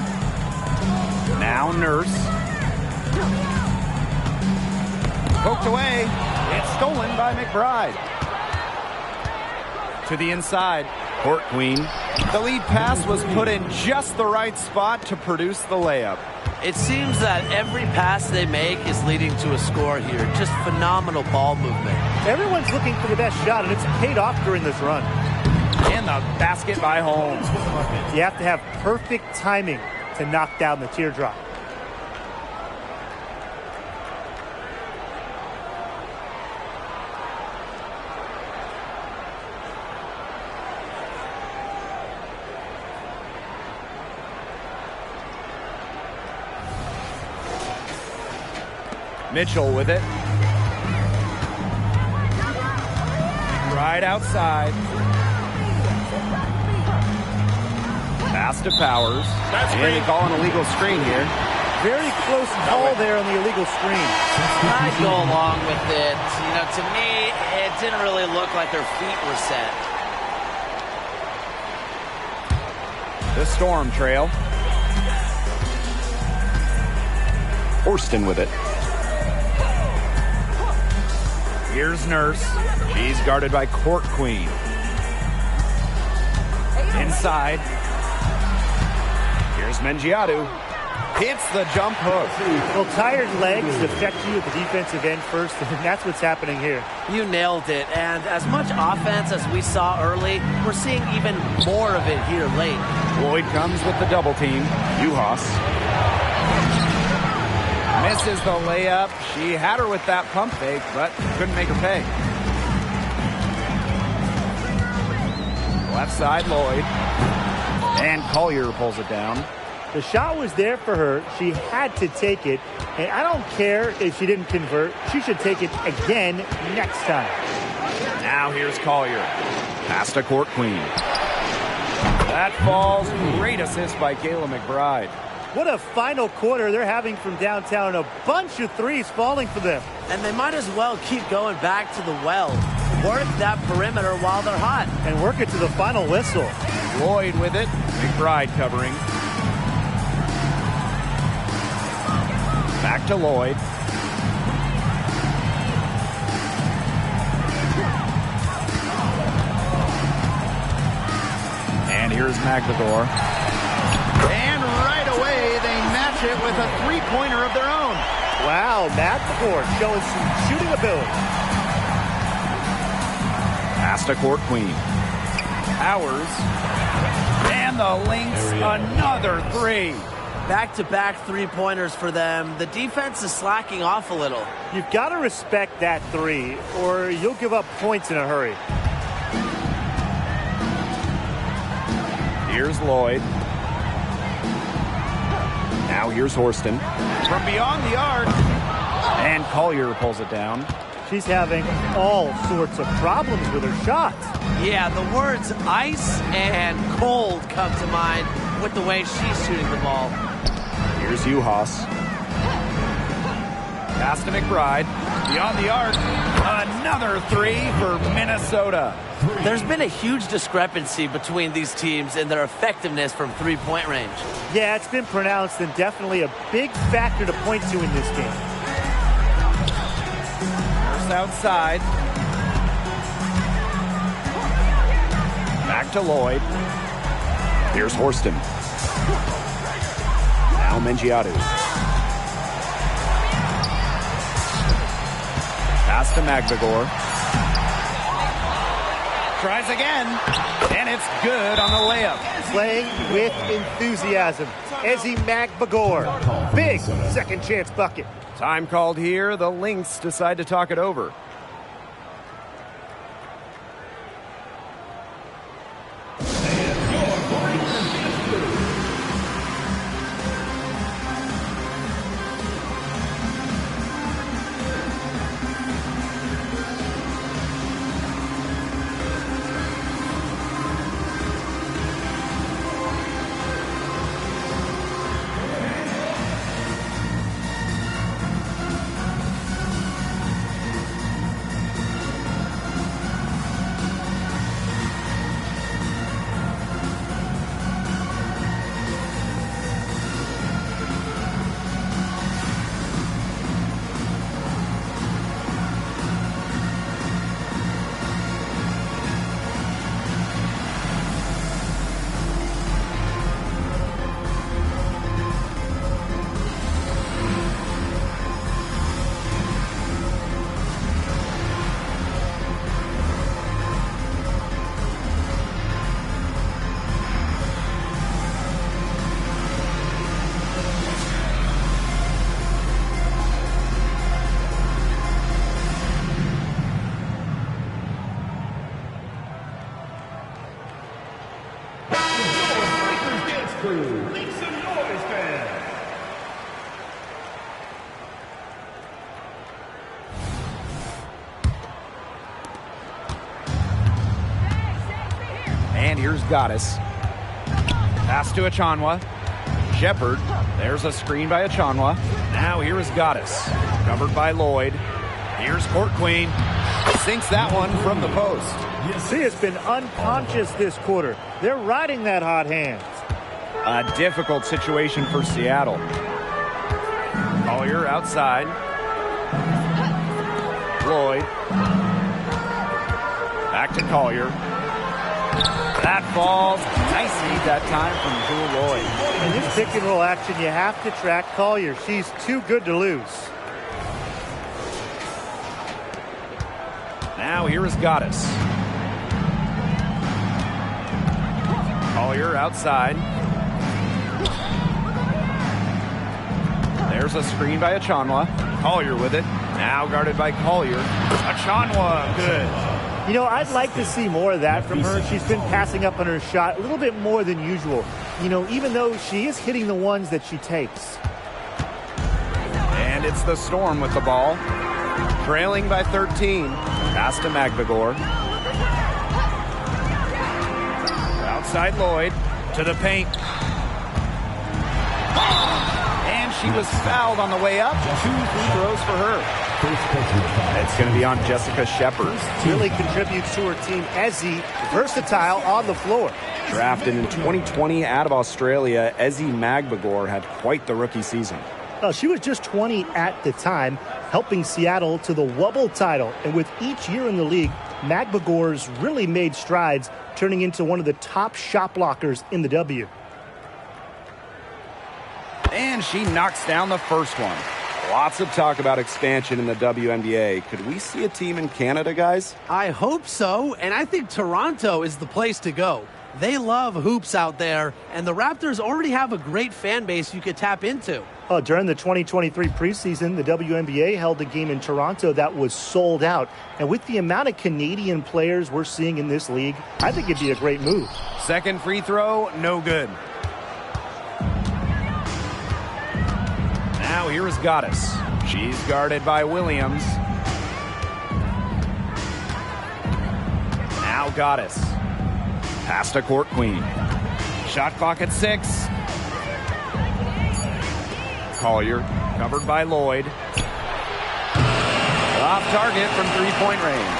Now Nurse. Poked away. It's stolen by McBride. To the inside. Court Queen. The lead pass was put in just the right spot to produce the layup. It seems that every pass they make is leading to a score here. Just phenomenal ball movement. Everyone's looking for the best shot, and it's paid off during this run. And the basket by Holmes. You have to have perfect timing to knock down the teardrop. Mitchell with it. Right outside. Pass to Powers. And they call an illegal screen here. Very close call there on the illegal screen. I'd go along with it. You know, to me, it didn't really look like their feet were set. The Storm trail. Horston with it. Here's Nurse. She's guarded by Court Queen. Inside. Here's Mengiadu. Hits the jump hook. Well, tired legs affect you at the defensive end first, and that's what's happening here. You nailed it. And as much offense as we saw early, we're seeing even more of it here late. Lloyd comes with the double team. Uhas. Misses the layup. She had her with that pump fake, but couldn't make her pay. Left side, Lloyd. And Collier pulls it down. The shot was there for her. She had to take it. And I don't care if she didn't convert. She should take it again next time. Now here's Collier. Pass to Court Queen. That falls. Great assist by Kayla McBride. What a final quarter they're having from downtown. A bunch of threes falling for them. And they might as well keep going back to the well. Work that perimeter while they're hot. And work it to the final whistle. Lloyd with it. McBride covering. Back to Lloyd. And here's McVigor. And right away, they match it with a three-pointer of their own. Wow, McVigor showing some shooting ability. Pass to Court Queen. Powers. And the Lynx, another three. Back-to-back three-pointers for them. The defense is slacking off a little. You've got to respect that three, or you'll give up points in a hurry. Here's Lloyd. Now here's Horston. From beyond the arc. And Collier pulls it down. She's having all sorts of problems with her shots. Yeah, the words ice and cold come to mind with the way she's shooting the ball. Here's Uhas. Pass to McBride. Beyond the arc. Another three for Minnesota. There's been a huge discrepancy between these teams in their effectiveness from three-point range. Yeah, it's been pronounced and definitely a big factor to point to in this game. First outside. Back to Lloyd. Here's Horston. Now Mengiadu. Pass to McVigor. Tries again, and it's good on the layup. Playing with enthusiasm. Ezzy McVigor. Big second chance bucket. Time called here. The Lynx decide to talk it over. Make some noise, fans. And here's Goddess. Pass to Achanwa. Shepard. There's a screen by Achanwa. Now here is Goddess. Covered by Lloyd. Here's Court Queen. Sinks that one from the post. She has been unconscious this quarter. They're riding that hot hand. A difficult situation for Seattle. Collier outside. Lloyd. Back to Collier. That falls. Nice lead that time from Jewel Lloyd. In this pick and roll action, you have to track Collier. She's too good to lose. Now here is Goddess. Collier outside. There's a screen by Achanwa. Collier with it. Now guarded by Collier. Achanwa, good. You know, I'd like to see more of that from her. She's been passing up on her shot a little bit more than usual. You know, even though she is hitting the ones that she takes. And it's the Storm with the ball. Trailing by 13. Pass to Magbagor. Outside Lloyd. To the paint. And she was fouled on the way up. 2 free throws for her. It's going to be on Jessica Shepard. Really contributes to her team. Ezzy, versatile on the floor. Drafted in 2020 out of Australia, Ezzy Magbagor had quite the rookie season. She was just 20 at the time, helping Seattle to the Wubble title. And with each year in the league, Magbagor's really made strides, turning into one of the top shot blockers in the W. And she knocks down the first one. Lots of talk about expansion in the WNBA. Could we see a team in Canada, guys? I hope so, and I think Toronto is the place to go. They love hoops out there, and the Raptors already have a great fan base you could tap into. During the 2023 preseason, the WNBA held a game in Toronto that was sold out. And with the amount of Canadian players we're seeing in this league, I think it'd be a great move. Second free throw, no good. Now here is Goddess. She's guarded by Williams. Now Goddess. Pass to Court Queen. Shot clock at 6. Collier, covered by Lloyd. Off target from three-point range.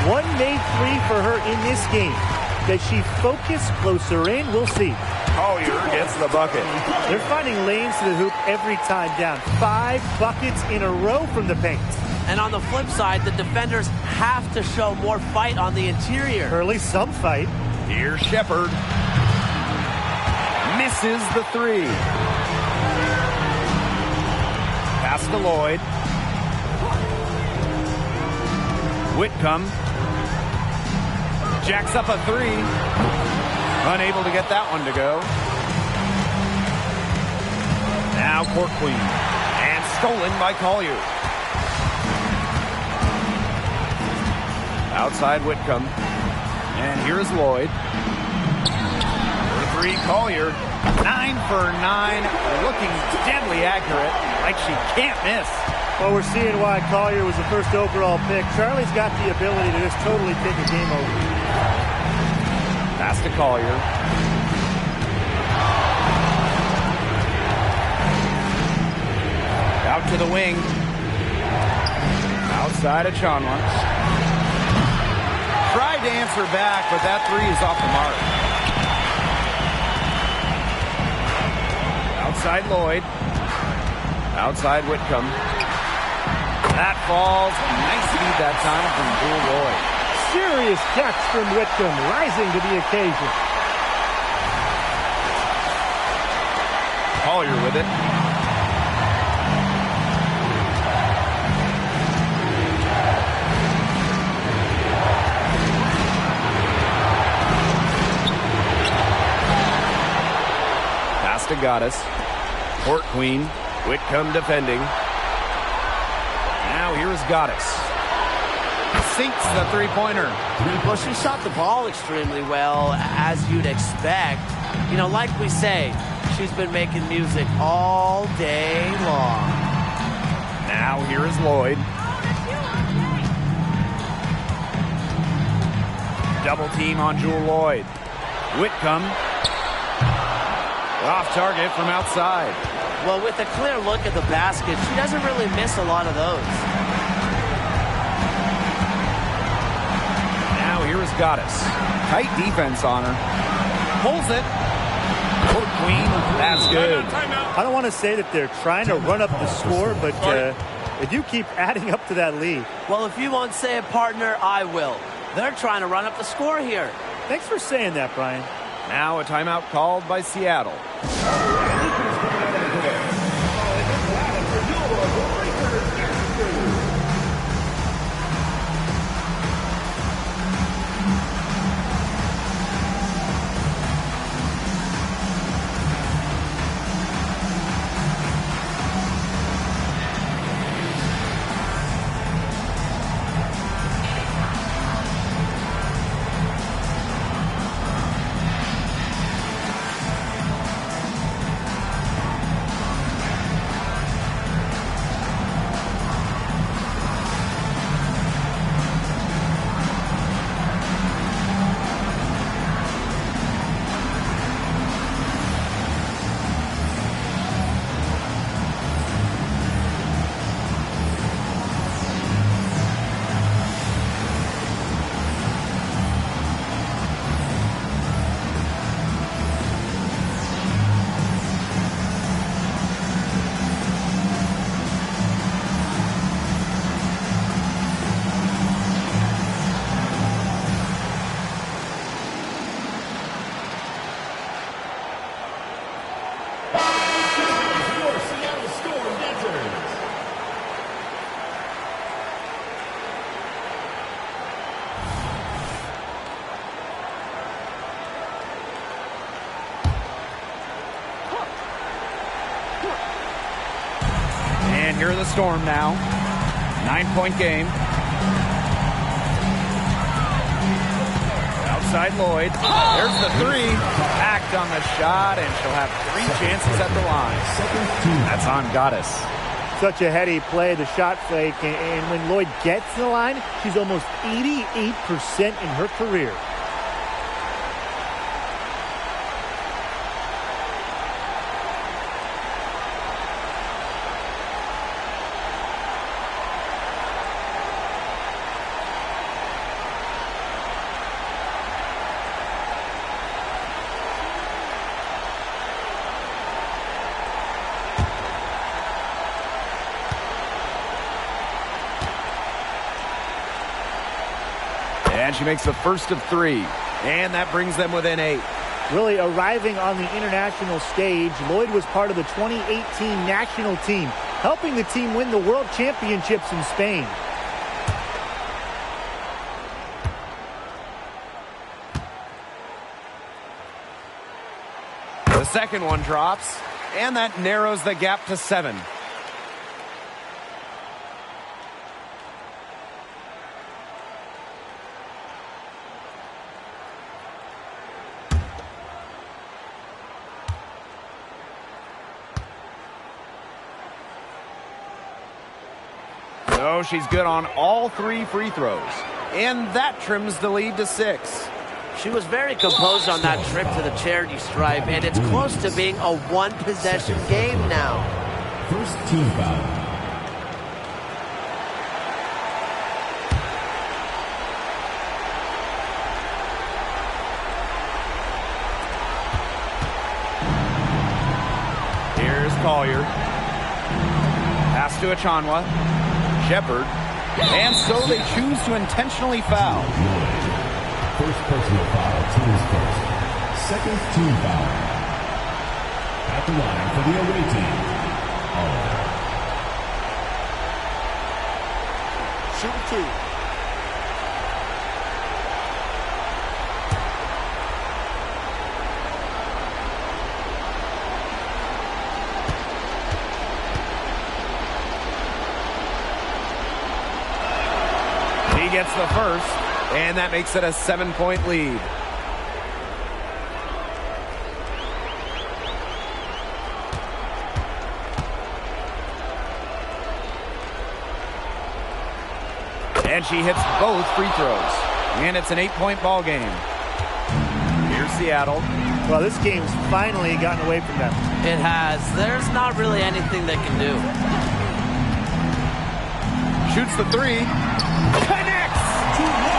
One made three for her in this game. Does she focus closer in? We'll see. Collier gets the bucket. They're finding lanes to the hoop every time down. 5 buckets in a row from the paint. And on the flip side, the defenders have to show more fight on the interior. Or at least some fight. Here's Shepard. Misses the 3. Pass to Lloyd. Whitcomb. Jacks up a 3. Unable to get that one to go. Now Court Queen. And stolen by Collier. Outside Whitcomb. And here's Lloyd. For 3, Collier. 9 for 9. Looking deadly accurate. Like she can't miss. Well, we're seeing why Collier was the first overall pick. Charlie's got the ability to just totally take a game over. Pass to Collier. Out to the wing. Outside of Achanwa. Tried to answer back, but that 3 is off the mark. Outside Lloyd. Outside Whitcomb. That falls. Nice lead that time from Jewel Lloyd. Serious catch from Whitcomb, rising to the occasion. Collier with it. Pass to Goddess. Court Queen. Whitcomb defending. Now here is Goddess. Sinks the three-pointer. Well, she shot the ball extremely well, as you'd expect. You know, like we say, she's been making music all day long. Now here is Lloyd. Double team on Jewel Lloyd. Whitcomb. Off target from outside. Well, with a clear look at the basket, she doesn't really miss a lot of those. Now here is Goddess. Tight defense on her. Pulls it. Court Queen. That's good. I don't want to say that they're trying to run up the score, but they do keep adding up to that lead. Well, if you won't say it, partner, I will. They're trying to run up the score here. Thanks for saying that, Brian. Now a timeout called by Seattle. And here are the Storm now. 9-point game. Outside Lloyd. There's the three. Packed on the shot, and she'll have 3 chances at the line. That's on Goddess. Such a heady play, the shot fake, and when Lloyd gets to the line, she's almost 88% in her career. And she makes the first of 3. And that brings them within 8. Really arriving on the international stage, Lloyd was part of the 2018 national team, helping the team win the World Championships in Spain. The second one drops, and that narrows the gap to 7. So she's good on all 3 free throws. And that trims the lead to 6. She was very composed on that trip to the charity stripe, and it's close to being a one-possession game now. First team foul. Here's Collier. Pass to Achanwa. Shepard. And so they choose to intentionally foul. First personal foul, team's first. Second team foul. At the line for the away team. Shoot 2. He gets the first, and that makes it a 7-point lead. And she hits both free throws. And it's an 8-point ball game. Here's Seattle. Well, this game's finally gotten away from them. It has. There's not really anything they can do. Shoots the three. Connects!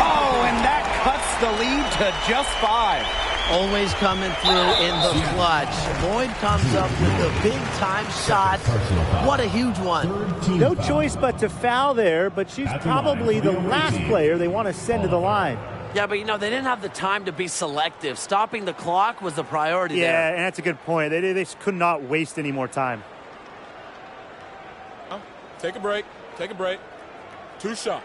Oh, and that cuts the lead to just 5. Always coming through in the clutch. Boyd comes up with a big-time shot. What a huge one. No choice but to foul there, but she's probably the last player they want to send to the line. Yeah, but, they didn't have the time to be selective. Stopping the clock was the priority there. Yeah, and that's a good point. They could not waste any more time. Take a break. Take a break. 2 shots.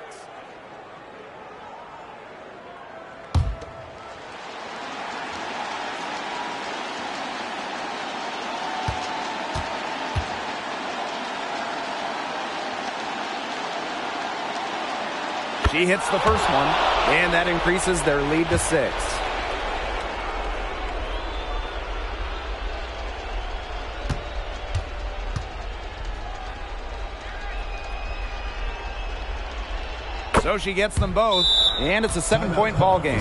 She hits the first one, and that increases their lead to 6. So she gets them both, and it's a 7-point ball game.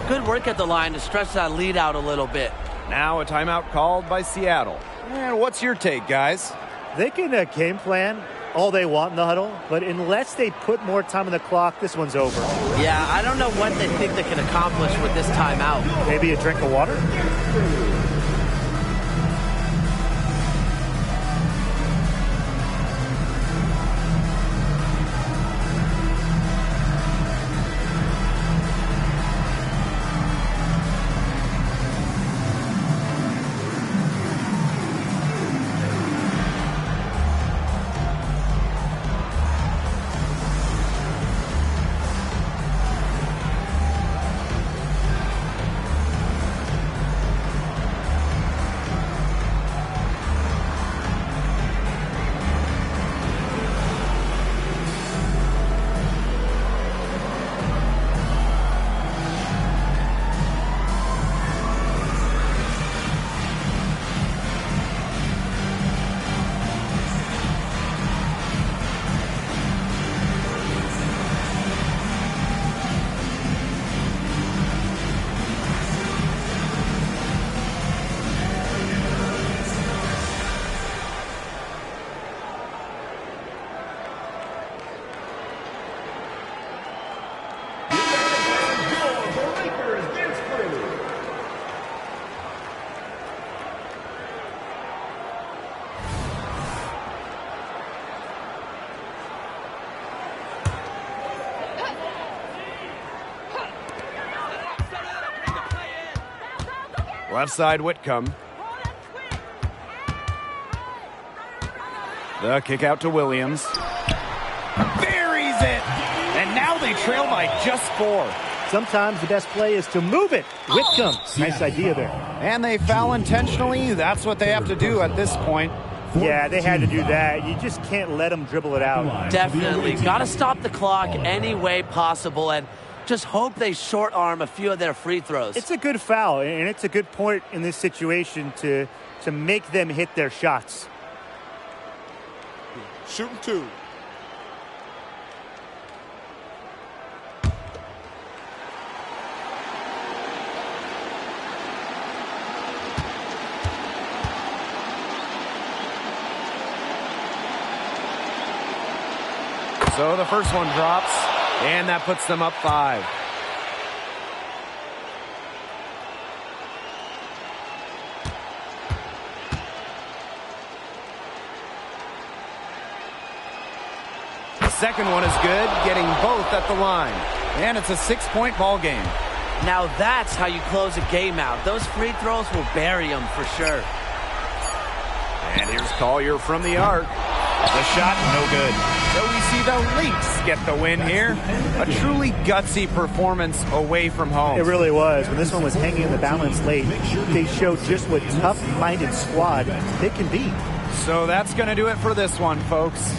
Good work at the line to stretch that lead out a little bit. Now a timeout called by Seattle. And what's your take, guys? They can game plan all they want in the huddle, but unless they put more time on the clock, this one's over. Yeah, I don't know what they think they can accomplish with this timeout. Maybe a drink of water? Left side Whitcomb. The kick out to Williams. Buries it! And now they trail by just 4. Sometimes the best play is to move it. Whitcomb, nice idea there. And they foul intentionally. That's what they have to do at this point. Yeah, they had to do that. You just can't let them dribble it out. Definitely. Got to stop the clock any way possible and just hope they short arm a few of their free throws. It's a good foul, and it's a good point in this situation to make them hit their shots. Shooting 2. So the first one drops, and that puts them up 5. The second one is good, getting both at the line. And it's a 6-point ball game. Now that's how you close a game out. Those free throws will bury them for sure. And here's Collier from the arc. The shot, no good. So we see the Lynx get the win here. A truly gutsy performance away from home. It really was. When this one was hanging in the balance late, they showed just what tough-minded squad they can be. So that's going to do it for this one, folks.